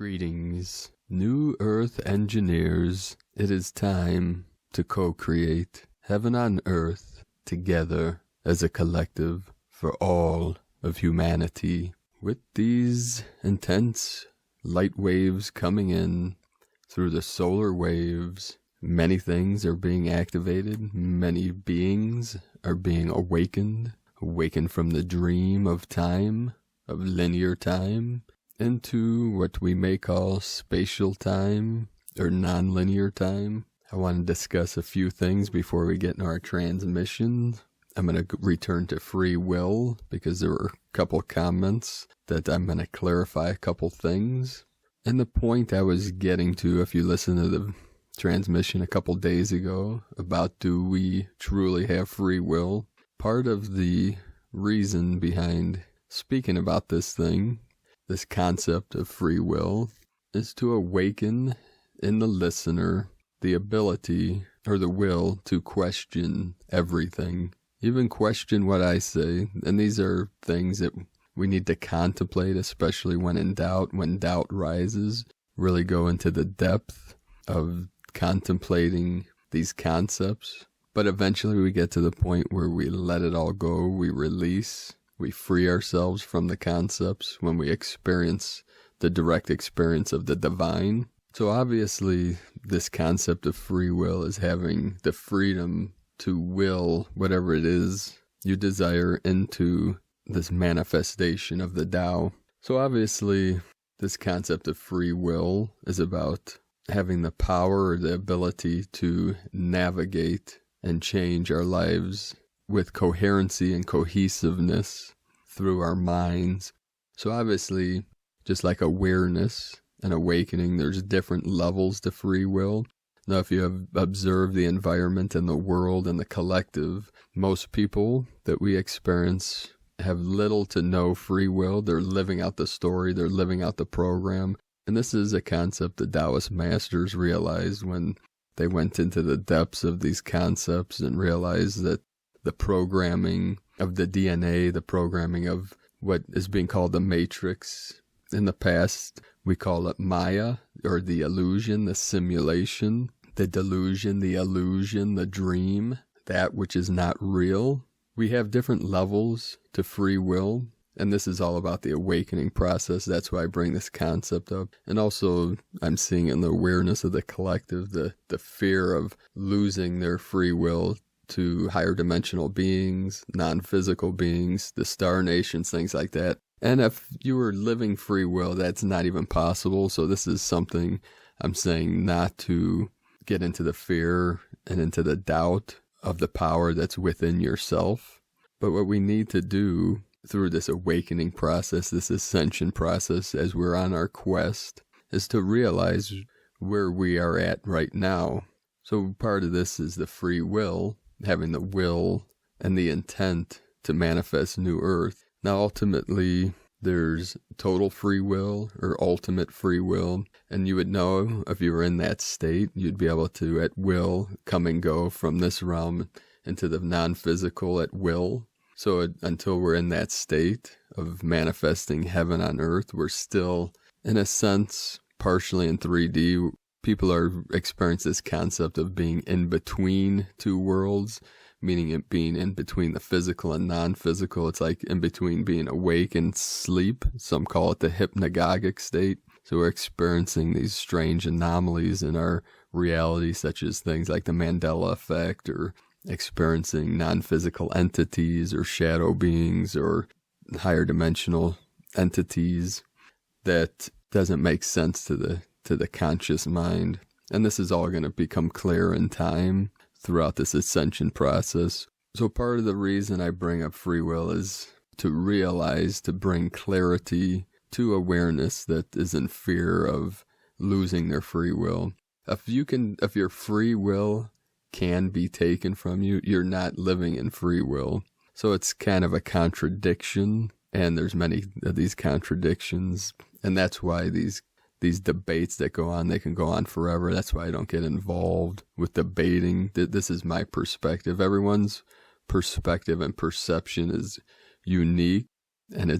Greetings, New Earth engineers. It is time to co-create heaven on earth together as a collective for all of humanity. With these intense light waves coming in through the solar waves, many things are being activated, many beings are being awakened from the dream of time, of linear time, into what we may call spatial time or non-linear time. I want to discuss a few things before we get into our transmission. I'm going to return to free will because there were a couple comments that I'm going to clarify a couple things. And the point I was getting to, if you listen to the transmission a couple days ago about do we truly have free will, part of the reason behind speaking about this thing, this concept of free will, is to awaken in the listener the ability or the will to question everything, even question what I say. And these are things that we need to contemplate, especially when doubt rises. Really go into the depth of contemplating these concepts. But eventually we get to the point where we let it all go, we release. We free ourselves from the concepts when we experience the direct experience of the divine. So obviously, this concept of free will is having the freedom to will whatever it is you desire into this manifestation of the Tao. So obviously, this concept of free will is about having the power or the ability to navigate and change our lives with coherency and cohesiveness through our minds. So obviously, just like awareness and awakening, there's different levels to free will. Now, if you have observed the environment and the world and the collective, most people that we experience have little to no free will. They're living out the story, they're living out the program. And this is a concept the Taoist masters realized when they went into the depths of these concepts and realized that the programming of the DNA, the programming of what is being called the matrix. In the past, we call it Maya, or the illusion, the simulation, the delusion, the illusion, the dream, that which is not real. We have different levels to free will, and this is all about the awakening process. That's why I bring this concept up. And also, I'm seeing in the awareness of the collective, the fear of losing their free will to higher dimensional beings, non-physical beings, the star nations, things like that. And if you were living free will, that's not even possible. So this is something I'm saying not to get into the fear and into the doubt of the power that's within yourself. But what we need to do through this awakening process, this ascension process, as we're on our quest, is to realize where we are at right now. So part of this is the free will, having the will and the intent to manifest New Earth. Now, ultimately, there's total free will or ultimate free will. And you would know if you were in that state, you'd be able to, at will, come and go from this realm into the non-physical at will. So until we're in that state of manifesting heaven on earth, we're still, in a sense, partially in 3D. People are experiencing this concept of being in between two worlds, meaning it being in between the physical and non-physical. It's like in between being awake and sleep. Some call it the hypnagogic state. So we're experiencing these strange anomalies in our reality, such as things like the Mandela effect, or experiencing non-physical entities or shadow beings or higher dimensional entities that doesn't make sense to the conscious mind. And this is all going to become clear in time throughout this ascension process. So part of the reason I bring up free will is to realize, to bring clarity to awareness that is in fear of losing their free will. If your free will can be taken from you, you're not living in free will. So it's kind of a contradiction, and there's many of these contradictions, and that's why these debates that go on, they can go on forever. That's why I don't get involved with debating. This is my perspective. Everyone's perspective and perception is unique, and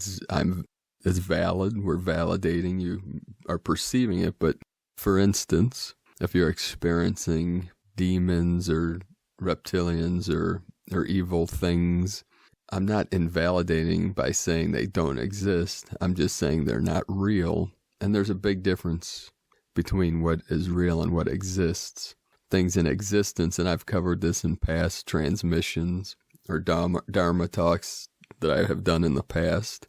is valid. We're validating, you are perceiving it. But for instance, if you're experiencing demons or reptilians or evil things, I'm not invalidating by saying they don't exist. I'm just saying they're not real. And there's a big difference between what is real and what exists. Things in existence, and I've covered this in past transmissions or Dharma talks that I have done in the past.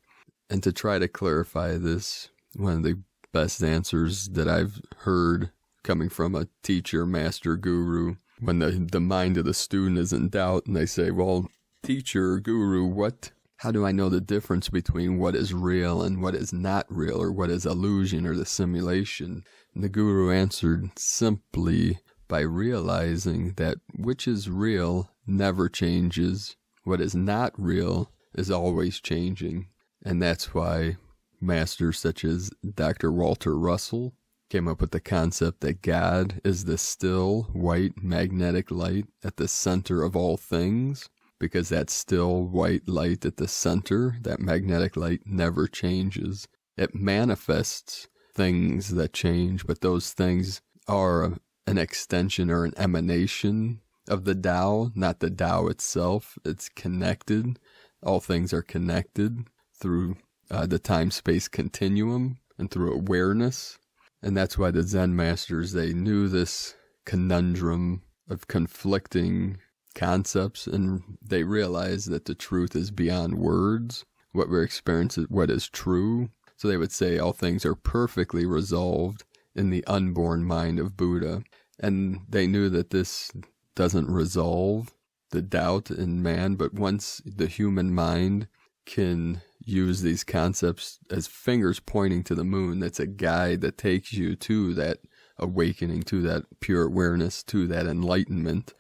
And to try to clarify this, one of the best answers that I've heard coming from a teacher, master, guru, when the mind of the student is in doubt and they say, well, teacher, guru, how do I know the difference between what is real and what is not real, or what is illusion or the simulation? And the guru answered simply by realizing that which is real never changes. What is not real is always changing. And that's why masters such as Dr. Walter Russell came up with the concept that God is the still, white, magnetic light at the center of all things, because that still, white light at the center, that magnetic light, never changes. It manifests things that change, but those things are an extension or an emanation of the Tao, not the Tao itself. It's connected. All things are connected through the time-space continuum and through awareness. And that's why the Zen masters, they knew this conundrum of conflicting concepts, and they realized that the truth is beyond words. What we're experiencing, what is true. So they would say all things are perfectly resolved in the unborn mind of Buddha. And they knew that this doesn't resolve the doubt in man, but once the human mind can use these concepts as fingers pointing to the moon, that's a guide that takes you to that awakening, to that pure awareness, to that enlightenment,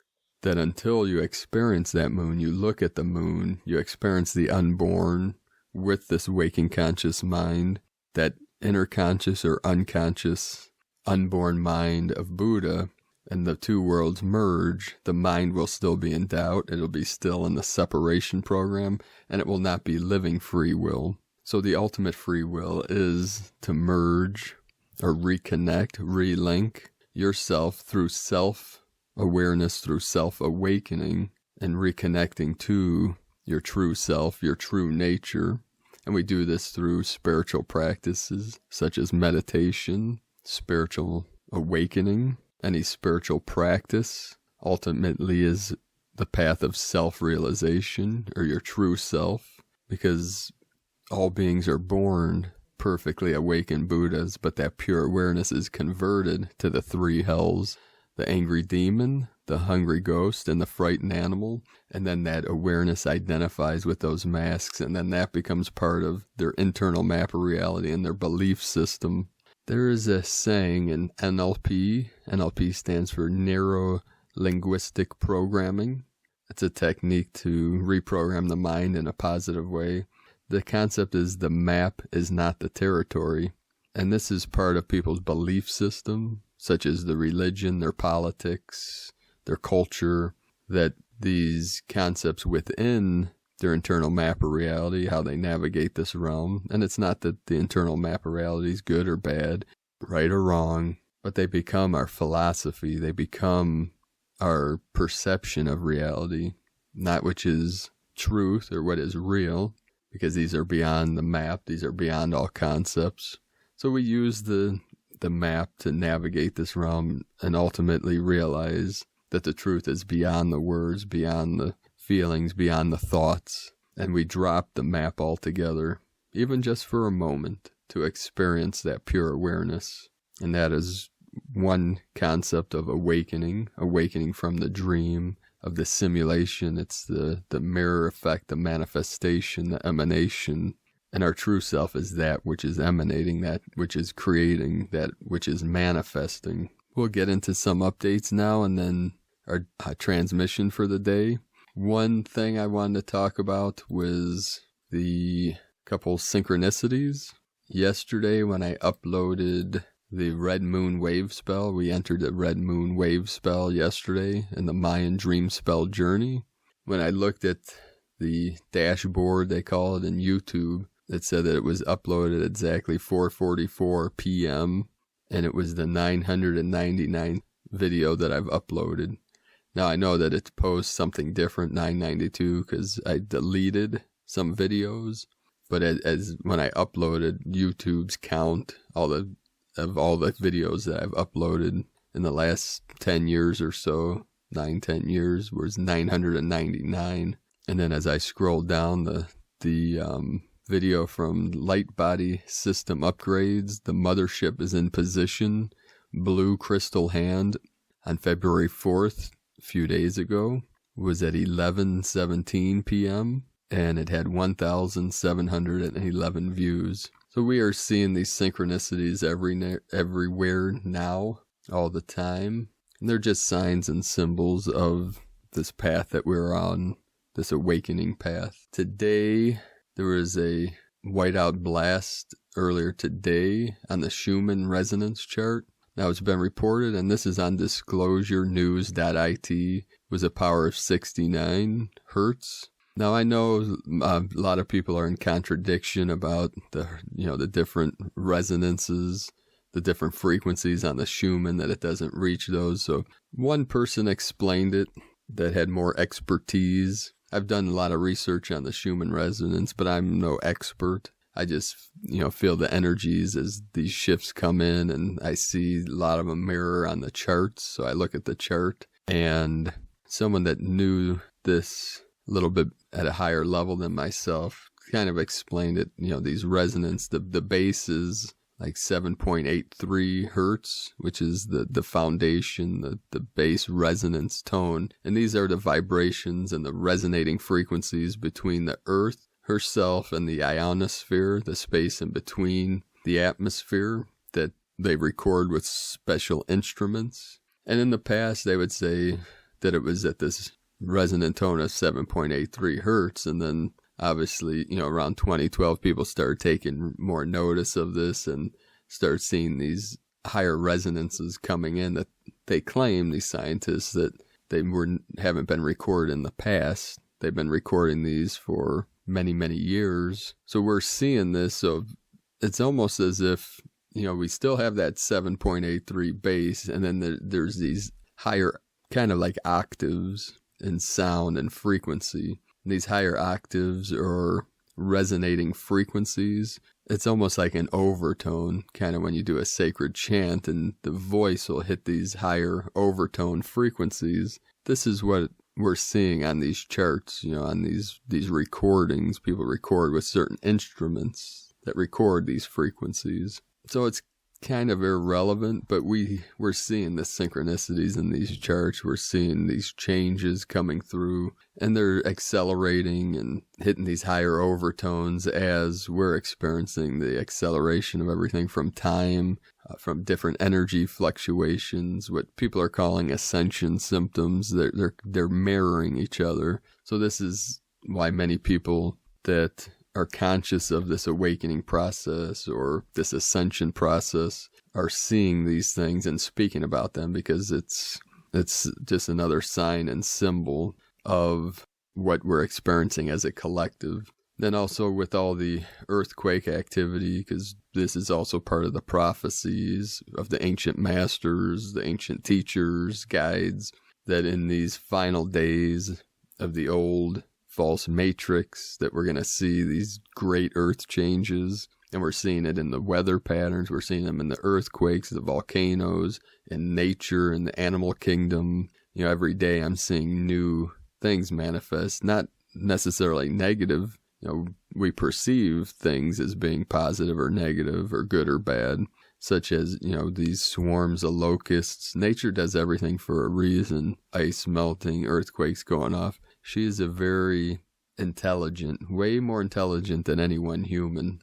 that until you experience that moon, you look at the moon, you experience the unborn with this waking conscious mind, that inner conscious or unconscious unborn mind of Buddha, and the two worlds merge. The mind will still be in doubt. It'll be still in the separation program, and it will not be living free will. So the ultimate free will is to merge or reconnect, relink yourself through self-awareness, through self-awakening, and reconnecting to your true self, your true nature. And we do this through spiritual practices such as meditation, spiritual awakening. Any spiritual practice ultimately is the path of self-realization, or your true self, because all beings are born perfectly awakened Buddhas, but that pure awareness is converted to the three hells: the angry demon, the hungry ghost, and the frightened animal. And then that awareness identifies with those masks, and then that becomes part of their internal map of reality and their belief system. There is a saying in NLP. NLP stands for Neuro-Linguistic Programming. It's a technique to reprogram the mind in a positive way. The concept is the map is not the territory. And this is part of people's belief system, such as the religion, their politics, their culture, that these concepts within their internal map of reality, how they navigate this realm. And it's not that the internal map of reality is good or bad, right or wrong, but they become our philosophy. They become our perception of reality, not which is truth or what is real, because these are beyond the map. These are beyond all concepts. So we use the map to navigate this realm and ultimately realize that the truth is beyond the words, beyond the feelings, beyond the thoughts. And we drop the map altogether, even just for a moment, to experience that pure awareness. And that is one concept of awakening from the dream, of the simulation. It's the mirror effect, the manifestation, the emanation. And our true self is that which is emanating, that which is creating, that which is manifesting. We'll get into some updates now and then our transmission for the day. One thing I wanted to talk about was the couple synchronicities. Yesterday when I uploaded the Red Moon Wave Spell, we entered the Red Moon Wave Spell yesterday in the Mayan Dream Spell Journey. When I looked at the dashboard, they call it in YouTube, it said that it was uploaded exactly 4:44 p.m. and it was the 999th video that I've uploaded. Now I know that it posts something different, 992, because I deleted some videos. But as when I uploaded, YouTube's count all the videos that I've uploaded in the last 10 years or so, 9-10 years, was 999. And then as I scrolled down, the video from Light Body System Upgrades, the mothership is in position, blue crystal hand, on February 4th, a few days ago, was at 11:17 p.m. and it had 1,711 views. So we are seeing these synchronicities everywhere now, all the time. And they're just signs and symbols of this path that we're on, this awakening path. Today, there was a whiteout blast earlier today on the Schumann resonance chart. Now it's been reported, and this is on disclosurenews.it, was a power of 69 hertz. Now I know a lot of people are in contradiction about the different resonances, the different frequencies on the Schumann, that it doesn't reach those. So one person explained it that had more expertise. I've done a lot of research on the Schumann resonance, but I'm no expert. I just, feel the energies as these shifts come in, and I see a lot of them mirror on the charts. So I look at the chart, and someone that knew this a little bit at a higher level than myself kind of explained it, these resonance, the base is like 7.83 hertz, which is the foundation, the base resonance tone. And these are the vibrations and the resonating frequencies between the Earth herself and the ionosphere, the space in between the atmosphere, that they record with special instruments. And in the past, they would say that it was at this resonant tone of 7.83 hertz. And then obviously, around 2012, people started taking more notice of this and start seeing these higher resonances coming in that they claim, these scientists, that they haven't been recorded in the past. They've been recording these for many, many years. So we're seeing this. So it's almost as if, we still have that 7.83 base, and then there's these higher kind of like octaves in sound and frequency. These higher octaves or resonating frequencies, it's almost like an overtone, kind of when you do a sacred chant and the voice will hit these higher overtone frequencies. This is what we're seeing on these charts, on these recordings. People record with certain instruments that record these frequencies. So it's kind of irrelevant, but we're seeing the synchronicities in these charts. We're seeing these changes coming through, and they're accelerating and hitting these higher overtones as we're experiencing the acceleration of everything from time, from different energy fluctuations, what people are calling ascension symptoms. They're mirroring each other. So this is why many people that are conscious of this awakening process or this ascension process are seeing these things and speaking about them, because it's just another sign and symbol of what we're experiencing as a collective. Then also with all the earthquake activity, because this is also part of the prophecies of the ancient masters, the ancient teachers, guides, that in these final days of the old false matrix, that we're going to see these great earth changes. And we're seeing it in the weather patterns. We're seeing them in the earthquakes, the volcanoes, in nature, in the animal kingdom. Every day I'm seeing new things manifest, not necessarily negative. We perceive things as being positive or negative or good or bad, such as, these swarms of locusts. Nature does everything for a reason. Ice melting, earthquakes going off. She is a very intelligent, way more intelligent than any one human.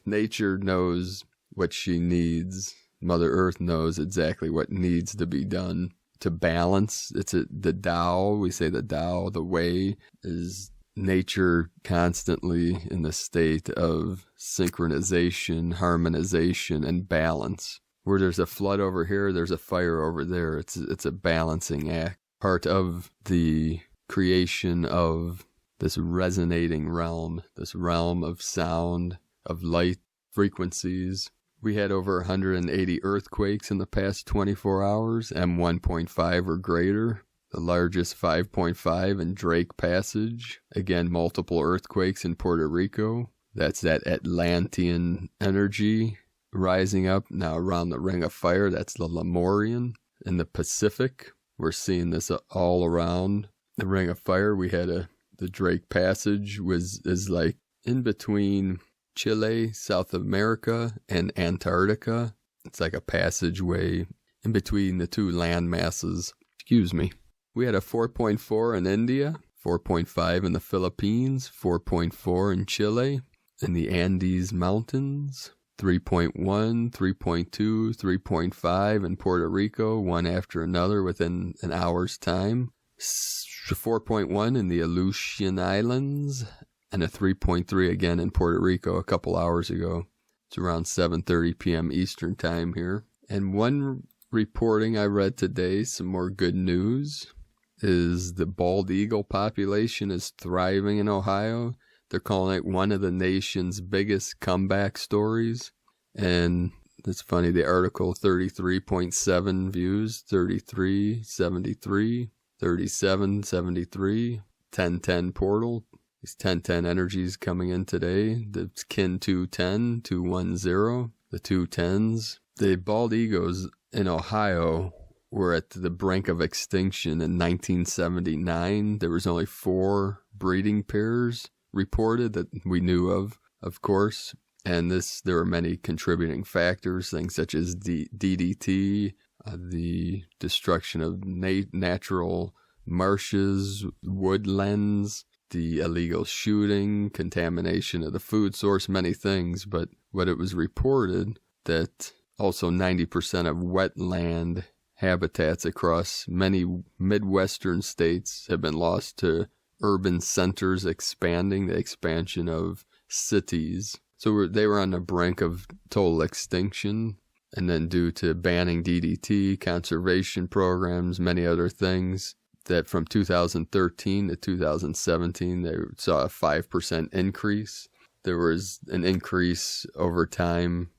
Nature knows what she needs. Mother Earth knows exactly what needs to be done to balance. The Tao, we say the Tao, the way, is nature constantly in the state of synchronization, harmonization, and balance. Where there's a flood over here, there's a fire over there. It's a balancing act. Part of the creation of this resonating realm, this realm of sound, of light frequencies. We had over 180 earthquakes in the past 24 hours, M1.5 or greater. The largest 5.5 in Drake Passage. Again, multiple earthquakes in Puerto Rico. That's that Atlantean energy rising up now around the Ring of Fire. That's the Lemurian. In the Pacific, we're seeing this all around the Ring of Fire. We had the Drake Passage is like in between Chile, South America, and Antarctica. It's like a passageway in between the two land masses. Excuse me. We had a 4.4 in India, 4.5 in the Philippines, 4.4 in Chile, in the Andes Mountains, 3.1, 3.2, 3.5 in Puerto Rico, one after another within an hour's time, 4.1 in the Aleutian Islands, and a 3.3 again in Puerto Rico a couple hours ago. It's around 7:30 p.m. Eastern time here. And one reporting I read today, some more good news, is the bald eagle population is thriving in Ohio. They're calling it one of the nation's biggest comeback stories. And it's funny, the article 33.7 views, 3373, 3773, 1010 portal. These 1010 energies coming in today. That's kin 210, 210, the 210s. The bald eagles in Ohio were at the brink of extinction in 1979. There was only 4 breeding pairs reported that we knew of course. And there were many contributing factors, things such as DDT, the destruction of natural marshes, woodlands, the illegal shooting, contamination of the food source, many things. But what it was reported that also 90% of wetland habitats across many Midwestern states have been lost to urban centers expanding, the expansion of cities. So they were on the brink of total extinction. And then due to banning DDT, conservation programs, many other things, that from 2013 to 2017, they saw a 5% increase. There was an increase over time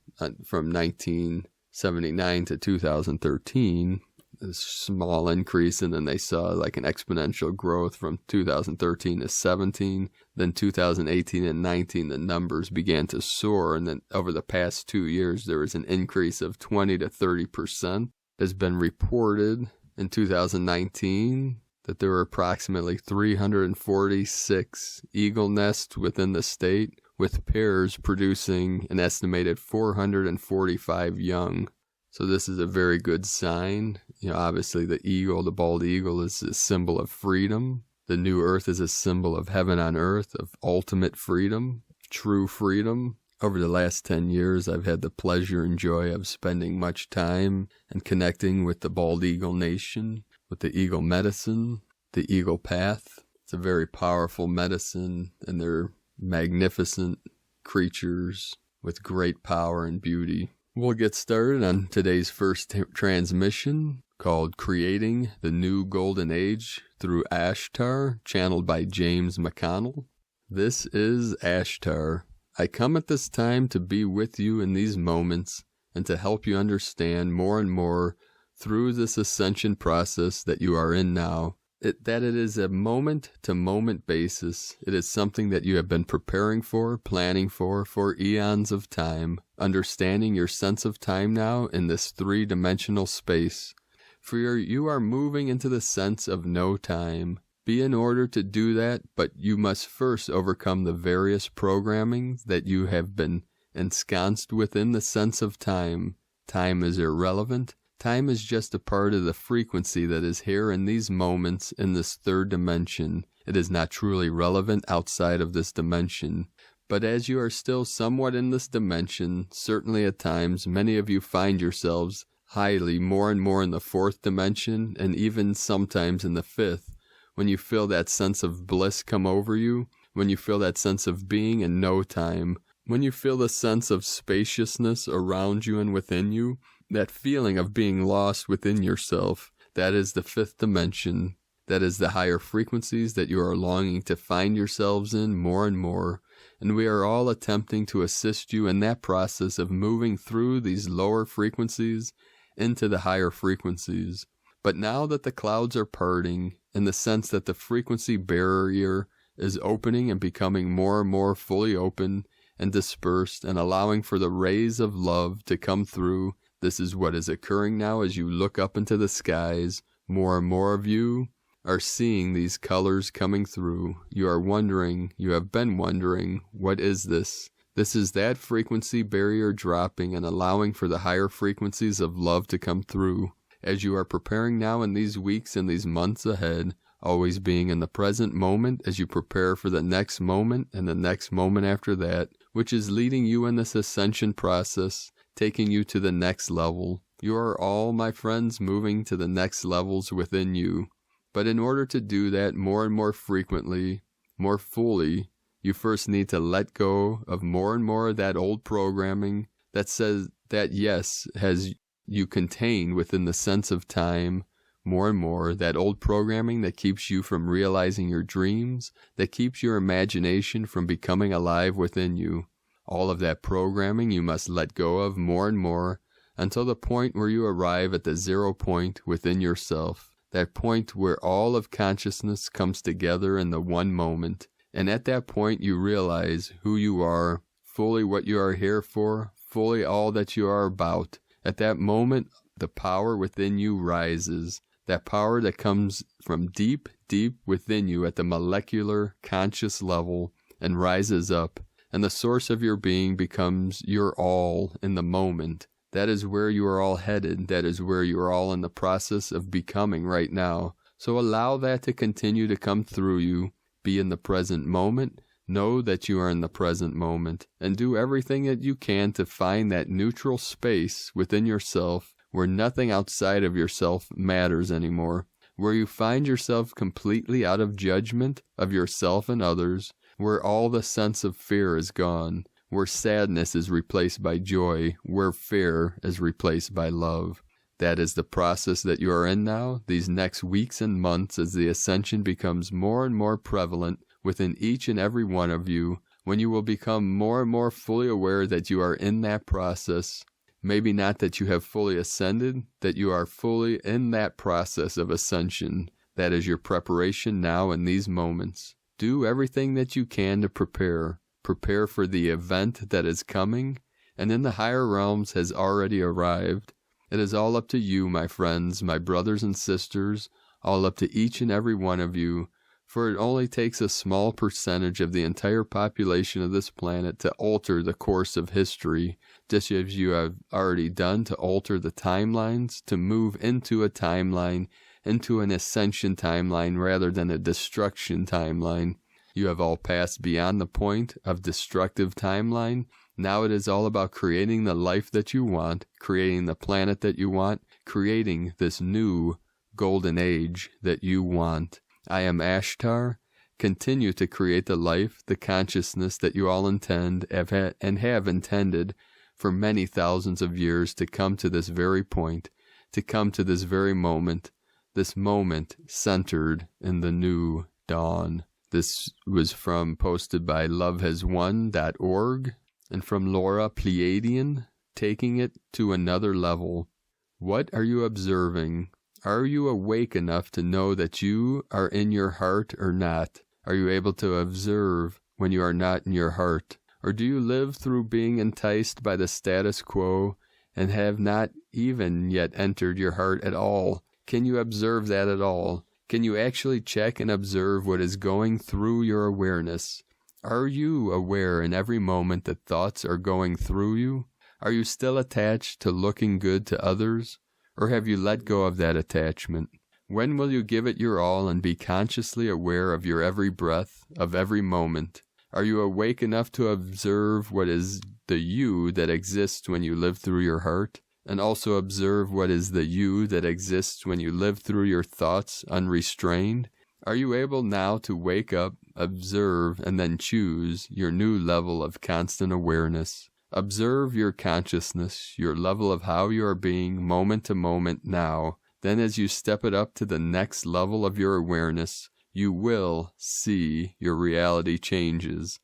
from 1979 to 2013, a small increase, and then they saw like an exponential growth from 2013 to 17. Then 2018 and 19, the numbers began to soar, and then over the past 2 years, there was an increase of 20 to 30%. Has been reported in 2019 that there were approximately 346 eagle nests within the state, with pairs producing an estimated 445 young. So this is a very good sign. Obviously the eagle, the bald eagle, is a symbol of freedom. The new earth is a symbol of heaven on earth, of ultimate freedom, true freedom. Over the last 10 years, I've had the pleasure and joy of spending much time and connecting with the bald eagle nation, with the eagle medicine, the eagle path. It's a very powerful medicine, and they're magnificent creatures with great power and beauty. We'll get started on today's first transmission, called Creating the New Golden Age through Ashtar, channeled by James McConnell. This is Ashtar. I come at this time to be with you in these moments and to help you understand more and more through this ascension process that you are in now, that it is a moment-to-moment basis. It is something that you have been preparing for, planning for eons of time, understanding your sense of time now in this three-dimensional space. For you are moving into the sense of no time. Be in order to do that, but you must first overcome the various programming that you have been ensconced within the sense of time. Time is irrelevant. Time is just a part of the frequency that is here in these moments in this third dimension. It is not truly relevant outside of this dimension. But as you are still somewhat in this dimension, certainly at times, many of you find yourselves highly more and more in the fourth dimension, and even sometimes in the fifth, when you feel that sense of bliss come over you, when you feel that sense of being in no time, when you feel the sense of spaciousness around you and within you, that feeling of being lost within yourself, that is the fifth dimension. That is the higher frequencies that you are longing to find yourselves in more and more. And we are all attempting to assist you in that process of moving through these lower frequencies into the higher frequencies. But now that the clouds are parting, in the sense that the frequency barrier is opening and becoming more and more fully open and dispersed and allowing for the rays of love to come through, this is what is occurring now as you look up into the skies. More and more of you are seeing these colors coming through. You are wondering, you have been wondering, what is this? This is that frequency barrier dropping and allowing for the higher frequencies of love to come through. As you are preparing now in these weeks and these months ahead, always being in the present moment as you prepare for the next moment and the next moment after that, which is leading you in this ascension process, taking you to the next level. You are all, my friends, moving to the next levels within you. But in order to do that more and more frequently, more fully, you first need to let go of more and more of that old programming that says that yes, has you contained within the sense of time, more and more, that old programming that keeps you from realizing your dreams, that keeps your imagination from becoming alive within you. All of that programming you must let go of more and more until the point where you arrive at the 0 point within yourself. That point where all of consciousness comes together in the one moment. And at that point you realize who you are, fully what you are here for, fully all that you are about. At that moment, the power within you rises. That power that comes from deep, deep within you at the molecular conscious level and rises up. And the source of your being becomes your all in the moment. That is where you are all headed. That is where you are all in the process of becoming right now. So allow that to continue to come through you. Be in the present moment. Know that you are in the present moment. And do everything that you can to find that neutral space within yourself where nothing outside of yourself matters anymore. Where you find yourself completely out of judgment of yourself and others. Where all the sense of fear is gone. Where sadness is replaced by joy, where fear is replaced by love. That is the process that you are in now, these next weeks and months as the ascension becomes more and more prevalent within each and every one of you, when you will become more and more fully aware that you are in that process. Maybe not that you have fully ascended, that you are fully in that process of ascension. That is your preparation now in these moments. Do everything that you can to prepare. Prepare for the event that is coming, and in the higher realms has already arrived. It is all up to you, my friends, my brothers and sisters, all up to each and every one of you, for it only takes a small percentage of the entire population of this planet to alter the course of history, just as you have already done to alter the timelines, to move into a timeline, into an ascension timeline rather than a destruction timeline. You have all passed beyond the point of destructive timeline. Now it is all about creating the life that you want, creating the planet that you want, creating this new golden age that you want. I am Ashtar. Continue to create the life, the consciousness that you all intend and have intended for many thousands of years to come to this very point, to come to this very moment, this moment centered in the new dawn. This was posted by lovehaswon.org and from Laura Pleiadian, taking it to another level. What are you observing? Are you awake enough to know that you are in your heart or not? Are you able to observe when you are not in your heart? Or do you live through being enticed by the status quo and have not even yet entered your heart at all? Can you observe that at all? Can you actually check and observe what is going through your awareness? Are you aware in every moment that thoughts are going through you? Are you still attached to looking good to others? Or have you let go of that attachment? When will you give it your all and be consciously aware of your every breath, of every moment? Are you awake enough to observe what is the you that exists when you live through your heart? And also observe what is the you that exists when you live through your thoughts unrestrained? Are you able now to wake up, observe, and then choose your new level of constant awareness? Observe your consciousness, your level of how you are being moment to moment now. Then as you step it up to the next level of your awareness, you will see your reality changes.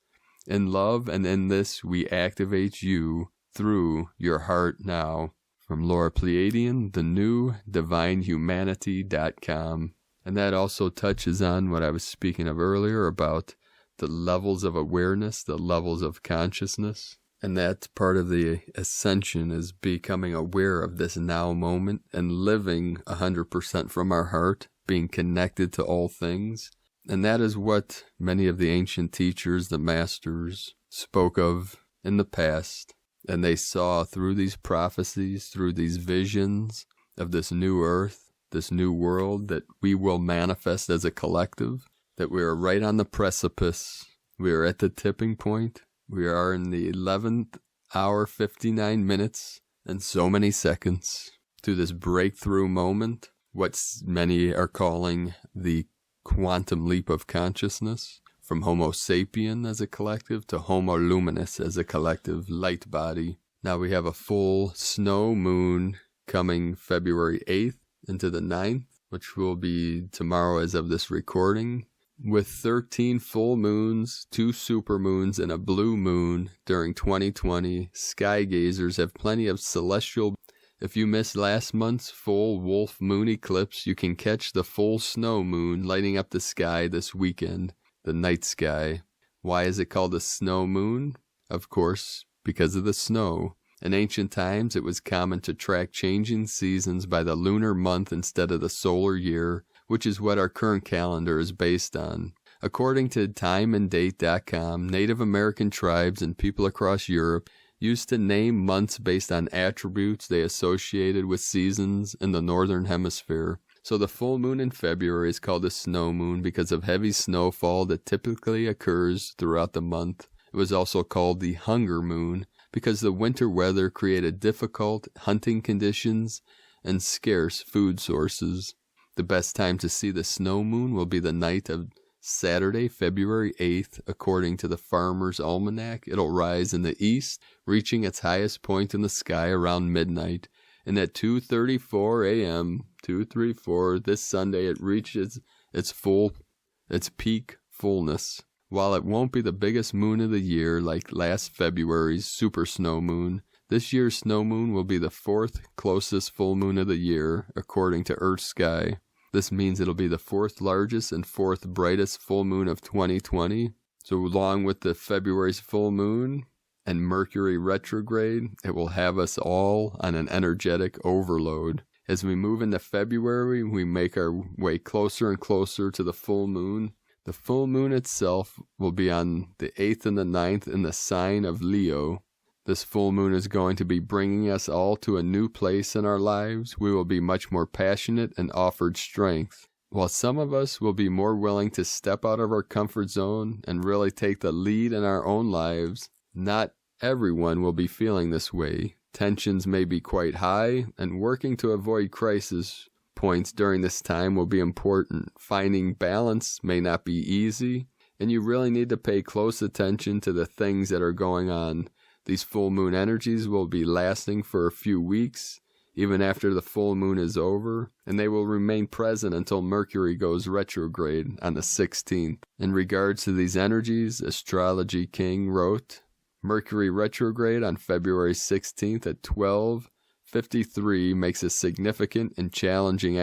In love and in this, we activate you through your heart now. From Laura Pleiadian, the new divinehumanity.com. And that also touches on what I was speaking of earlier about the levels of awareness, the levels of consciousness. And that part of the ascension is becoming aware of this now moment and living 100% from our heart, being connected to all things. And that is what many of the ancient teachers, the masters, spoke of in the past. And they saw through these prophecies, through these visions of this new earth, this new world that we will manifest as a collective, that we are right on the precipice. We are at the tipping point. We are in the 11th hour, 59 minutes, and so many seconds to this breakthrough moment, what many are calling the quantum leap of consciousness, from Homo sapien as a collective to Homo luminous as a collective light body. Now we have a full snow moon coming February 8th into the 9th, which will be tomorrow as of this recording, with 13 full moons, 2 supermoons, and a blue moon during 2020. Sky gazers have plenty of celestial. If you missed last month's full wolf moon eclipse, you can catch the full snow moon lighting up the sky this weekend, the night sky. Why is it called a snow moon? Of course, because of the snow. In ancient times, it was common to track changing seasons by the lunar month instead of the solar year, which is what our current calendar is based on. According to timeanddate.com, Native American tribes and people across Europe used to name months based on attributes they associated with seasons in the northern hemisphere. So the full moon in February is called a snow moon because of heavy snowfall that typically occurs throughout the month. It was also called the hunger moon because the winter weather created difficult hunting conditions and scarce food sources. The best time to see the snow moon will be the night of Saturday, February 8th. According to the Farmer's Almanac, it'll rise in the east, reaching its highest point in the sky around midnight. And at 2:34 a.m., 2:34 this Sunday, it reaches its peak fullness. While it won't be the biggest moon of the year like last February's super snow moon, this year's snow moon will be the 4th closest full moon of the year, according to Earth Sky. This means it'll be the 4th largest and 4th brightest full moon of 2020. So along with the February's full moon and Mercury Retrograde, it will have us all on an energetic overload. As we move into February, we make our way closer and closer to the full moon. The full moon itself will be on the 8th and the 9th in the sign of Leo. This full moon is going to be bringing us all to a new place in our lives. We will be much more passionate and offered strength. While some of us will be more willing to step out of our comfort zone and really take the lead in our own lives, not everyone will be feeling this way. Tensions may be quite high, and working to avoid crisis points during this time will be important. Finding balance may not be easy, and you really need to pay close attention to the things that are going on. These full moon energies will be lasting for a few weeks, even after the full moon is over, and they will remain present until Mercury goes retrograde on the 16th. In regards to these energies, Astrology King wrote, Mercury retrograde on February 16th at 12:53 makes a significant and challenging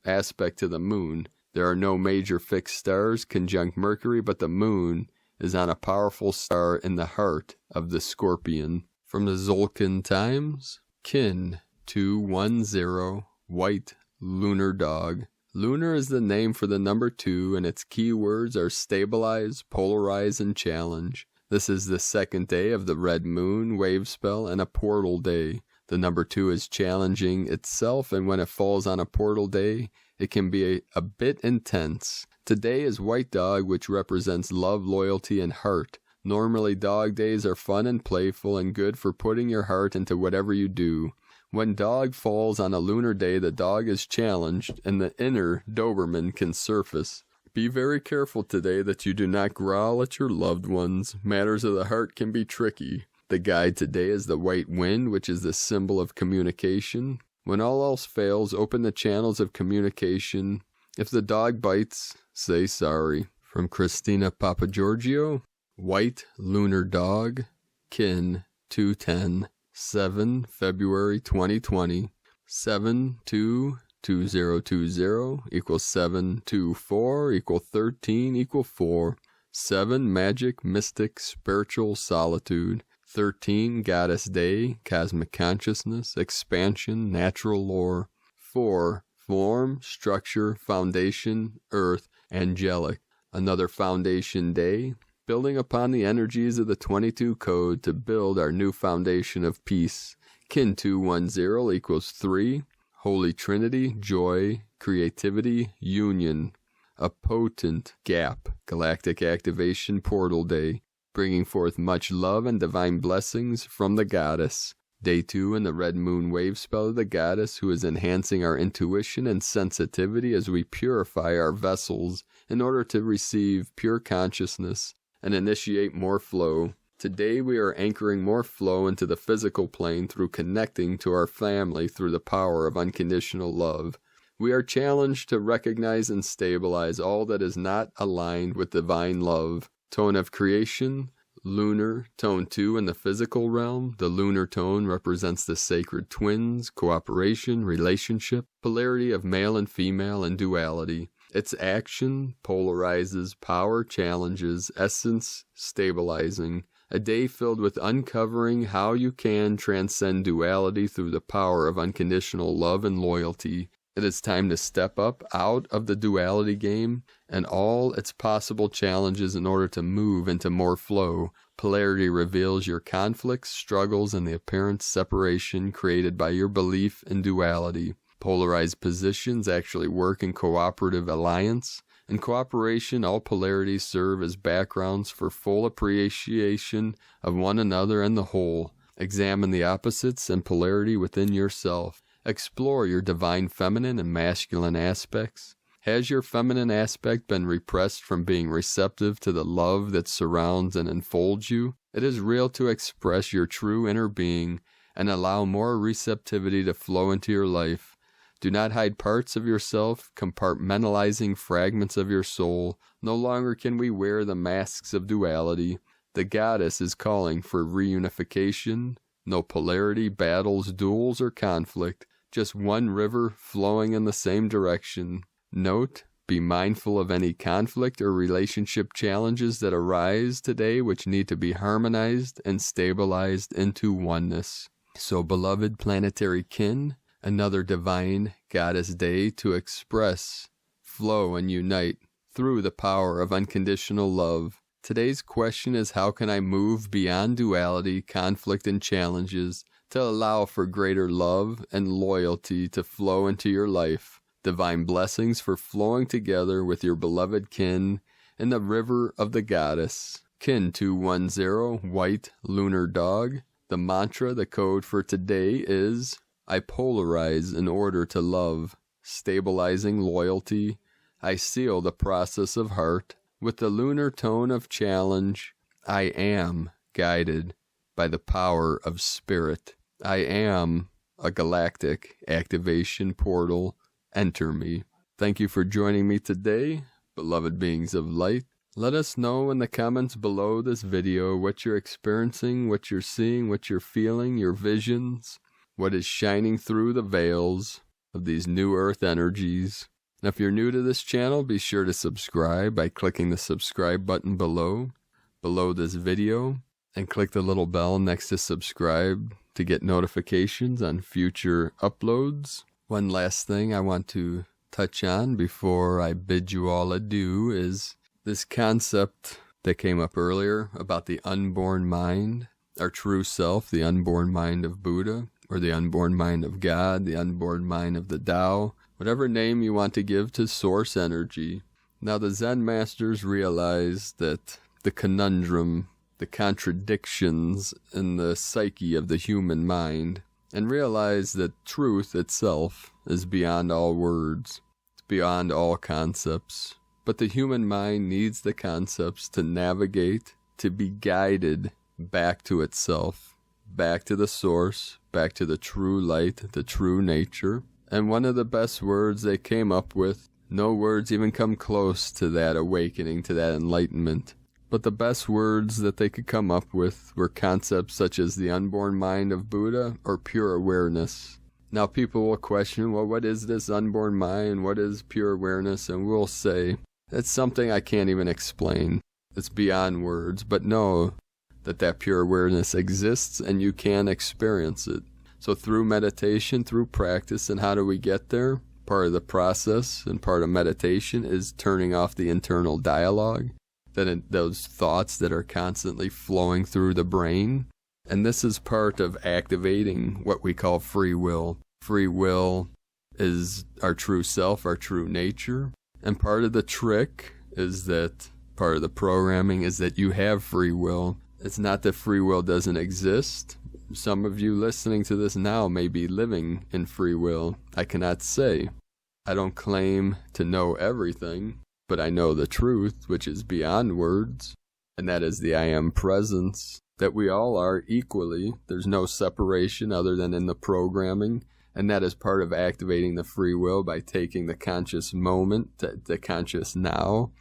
aspect to the moon. There are no major fixed stars conjunct Mercury, but the moon is on a powerful star in the heart of the Scorpion. From the Zolkin Times, Kin 210, white lunar dog. Lunar is the name for the number 2, and its keywords are stabilize, polarize, and challenge. This is the second day of the red moon wave spell and a portal day. The number 2 is challenging itself, and when it falls on a portal day, it can be a bit intense. Today is White Dog, which represents love, loyalty, and heart. Normally, dog days are fun and playful and good for putting your heart into whatever you do. When dog falls on a lunar day, the dog is challenged, and the inner Doberman can surface. Be very careful today that you do not growl at your loved ones. Matters of the heart can be tricky. The guide today is the white wind, which is the symbol of communication. When all else fails, open the channels of communication. If the dog bites, say sorry. From Christina Papagiorgio, White Lunar Dog, Kin 210, 7 February 2020, 722020 equals 724 equal 13 equal 4, 7 Magic, Mystic, Spiritual Solitude, 13 Goddess Day, Cosmic Consciousness, Expansion, Natural Lore, 4 Form, Structure, Foundation, Earth, Angelic, another Foundation Day, building upon the energies of the 22 code to build our new foundation of peace. Kin 210 equals 3, Holy Trinity, Joy, Creativity, Union, a potent gap, Galactic Activation Portal Day, bringing forth much love and divine blessings from the Goddess. Day 2 in the Red Moon Wave spell of the Goddess, who is enhancing our intuition and sensitivity as we purify our vessels in order to receive pure consciousness and initiate more flow. Today we are anchoring more flow into the physical plane through connecting to our family through the power of unconditional love. We are challenged to recognize and stabilize all that is not aligned with divine love. Tone of creation, Lunar, tone 2 in the physical realm. The lunar tone represents the sacred twins, cooperation, relationship, polarity of male and female, and duality. Its action polarizes, power challenges, essence stabilizing. A day filled with uncovering how you can transcend duality through the power of unconditional love and loyalty. It is time to step up out of the duality game and all its possible challenges in order to move into more flow. Polarity reveals your conflicts, struggles, and the apparent separation created by your belief in duality. Polarized positions actually work in cooperative alliance. In cooperation, all polarities serve as backgrounds for full appreciation of one another and the whole. Examine the opposites and polarity within yourself. Explore your divine feminine and masculine aspects. Has your feminine aspect been repressed from being receptive to the love that surrounds and enfolds you? It is real to express your true inner being and allow more receptivity to flow into your life. Do not hide parts of yourself, compartmentalizing fragments of your soul. No longer can we wear the masks of duality. The Goddess is calling for reunification. No polarity, battles, duels, or conflict. Just one river flowing in the same direction. Note, be mindful of any conflict or relationship challenges that arise today which need to be harmonized and stabilized into oneness. So, beloved planetary kin, another divine Goddess Day to express, flow, and unite through the power of unconditional love. Today's question is, how can I move beyond duality, conflict, and challenges to allow for greater love and loyalty to flow into your life? Divine blessings for flowing together with your beloved kin in the river of the Goddess. Kin 210, White Lunar Dog. The mantra, the code for today is, I polarize in order to love, stabilizing loyalty. I seal the process of heart with the lunar tone of challenge. I am guided by the power of spirit. I am a galactic activation portal. Enter me. Thank you for joining me today, beloved beings of light. Let us know in the comments below this video what you're experiencing, what you're seeing, what you're feeling, your visions, what is shining through the veils of these new earth energies. Now, if you're new to this channel, be sure to subscribe by clicking the subscribe button below this video, and click the little bell next to subscribe to get notifications on future uploads. One last thing I want to touch on before I bid you all adieu is this concept that came up earlier about the unborn mind, our true self, the unborn mind of Buddha, or the unborn mind of God, the unborn mind of the Tao, whatever name you want to give to source energy. Now, the Zen masters realized that the conundrum, the contradictions in the psyche of the human mind, and realize that truth itself is beyond all words, it's beyond all concepts. But the human mind needs the concepts to navigate, to be guided back to itself, back to the source, back to the true light, the true nature. And one of the best words they came up with, no words even come close to that awakening, to that enlightenment. But the best words that they could come up with were concepts such as the unborn mind of Buddha or pure awareness. Now people will question, well, what is this unborn mind? What is pure awareness? And we'll say, it's something I can't even explain. It's beyond words. But know that pure awareness exists and you can experience it. So through meditation, through practice, and how do we get there? Part of the process and part of meditation is turning off the internal dialogue, those thoughts that are constantly flowing through the brain. And this is part of activating what we call free will. Free will is our true self, our true nature. And part of the trick is that, part of the programming is that you have free will. It's not that free will doesn't exist. Some of you listening to this now may be living in free will. I cannot say. I don't claim to know everything, but I know the truth, which is beyond words, and that is the I am presence, that we all are equally. There's no separation other than in the programming, and that is part of activating the free will by taking the conscious moment, the conscious now,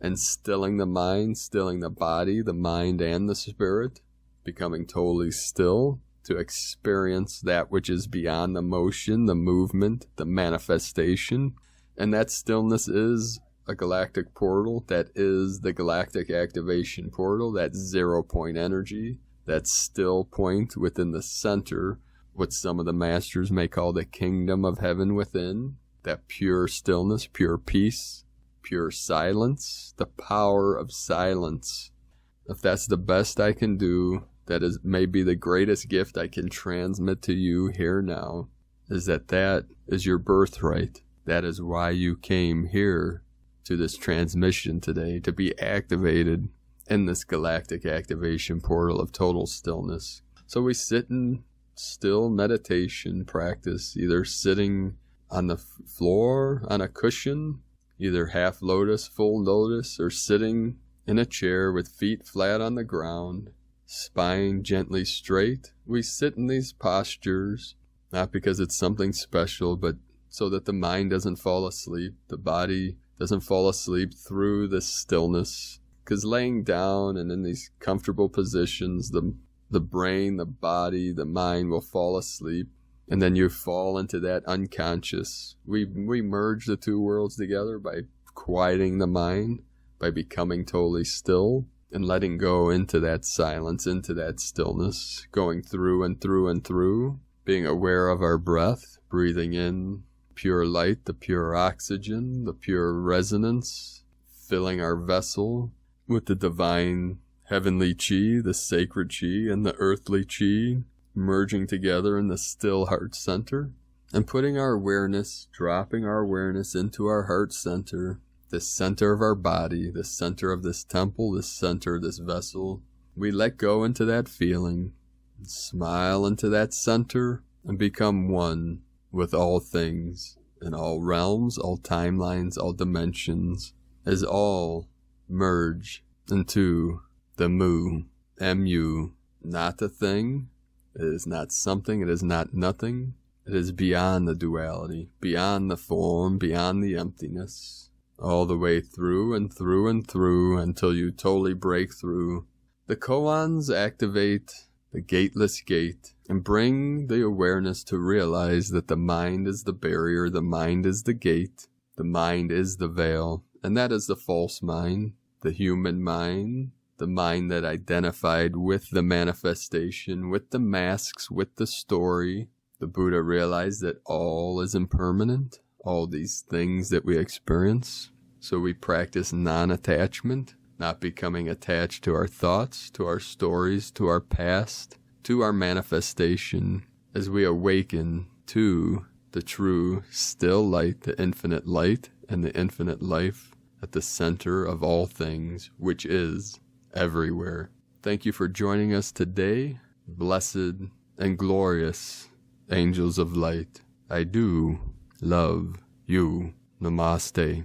and stilling the mind, stilling the body, the mind, and the spirit, becoming totally still to experience that which is beyond the motion, the movement, the manifestation. And that stillness is a galactic portal. That is the galactic activation portal, that 0 point energy, that still point within the center, what some of the masters may call the kingdom of heaven within, that pure stillness, pure peace, pure silence, the power of silence. If that's the best I can do, that is maybe the greatest gift I can transmit to you here now, is that is your birthright. That is why you came here to this transmission today, to be activated in this galactic activation portal of total stillness. So we sit in still meditation practice, either sitting on the floor on a cushion, either half lotus, full lotus, or sitting in a chair with feet flat on the ground, spine gently straight. We sit in these postures, not because it's something special, but so that the mind doesn't fall asleep, the body doesn't fall asleep through this stillness. Because laying down and in these comfortable positions, the brain, the body, the mind will fall asleep, and then you fall into that unconscious. We merge the two worlds together by quieting the mind, by becoming totally still, and letting go into that silence, into that stillness, going through and through and through, being aware of our breath, breathing in pure light, the pure oxygen, the pure resonance, filling our vessel with the divine heavenly chi, the sacred chi, and the earthly chi, merging together in the still heart center, and putting our awareness, dropping our awareness into our heart center, the center of our body, the center of this temple, the center of this vessel. We let go into that feeling, and smile into that center, and become one with all things, in all realms, all timelines, all dimensions, as all merge into the Mu, M-U, not a thing. It is not something, it is not nothing. It is beyond the duality, beyond the form, beyond the emptiness, all the way through and through and through until you totally break through. The koans activate the gateless gate and bring the awareness to realize that the mind is the barrier, the mind is the gate, the mind is the veil, and that is the false mind, the human mind, the mind that identified with the manifestation, with the masks, with the story. The Buddha realized that all is impermanent, all these things that we experience. So we practice non-attachment, not becoming attached to our thoughts, to our stories, to our past, to our manifestation, as we awaken to the true still light, the infinite light, and the infinite life at the center of all things, which is everywhere. Thank you for joining us today, blessed and glorious angels of light. I do love you. Namaste.